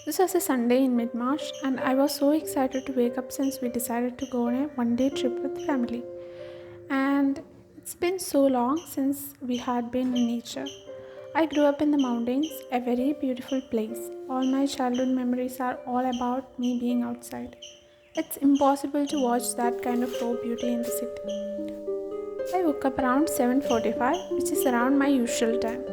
This was a Sunday in mid March, and I was so excited to wake up since we decided to go on a 1 day trip with the family. And it's been so long since we had been in nature. I grew up in the mountains, a very beautiful place. All my childhood memories are all about me being outside. It's impossible to watch that kind of raw beauty in the city. I woke up around 7:45, which is around my usual time.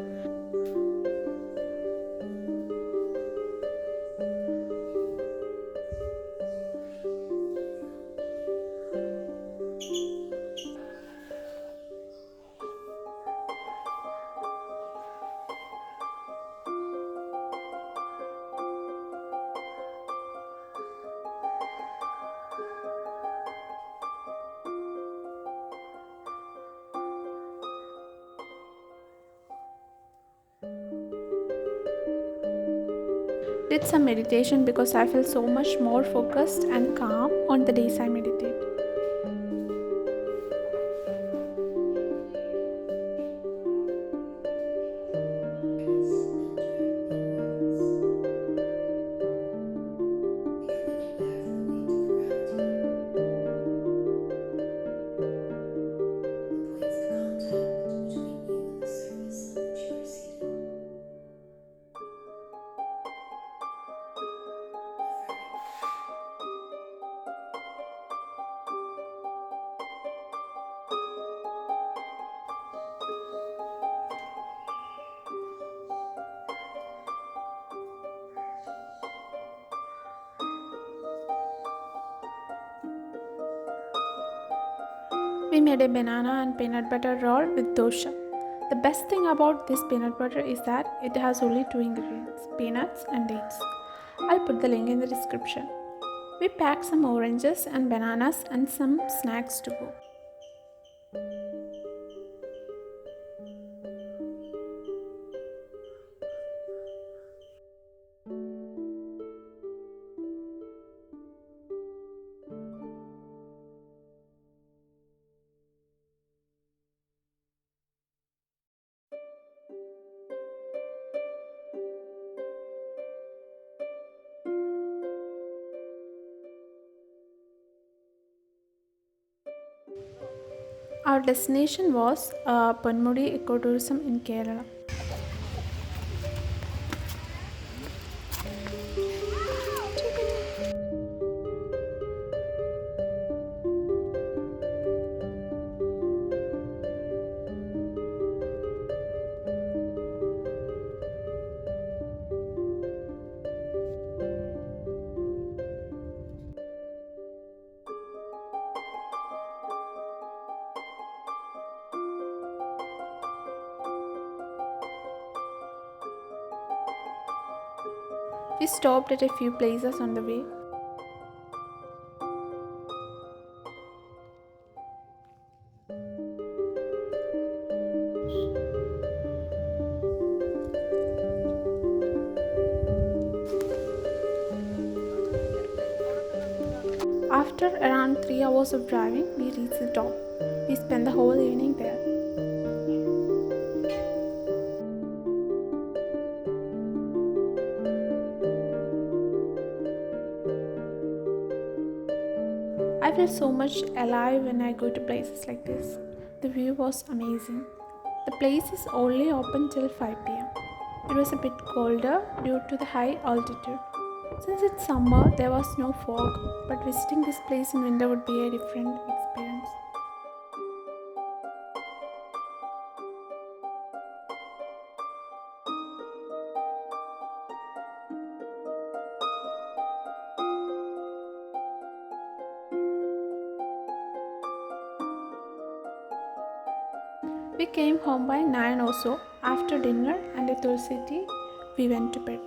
Did some meditation because I feel so much more focused and calm on the days I meditate. We made a banana and peanut butter roll with dosha. The best thing about this peanut butter is that it has only two ingredients, peanuts and dates. I'll put the link in the description. We packed some oranges and bananas and some snacks to go. Our destination was Ponmudi Ecotourism in Kerala. We stopped at a few places on the way. After around 3 hours of driving, we reached the top. We spent the whole evening there. I feel so much alive when I go to places like this. The view was amazing. The place is only open till 5 pm. It was a bit colder due to the high altitude. Since it's summer, there was no fog, but visiting this place in winter would be a different experience. We came home by 9 or so. After dinner and a tulsi tea, we went to bed.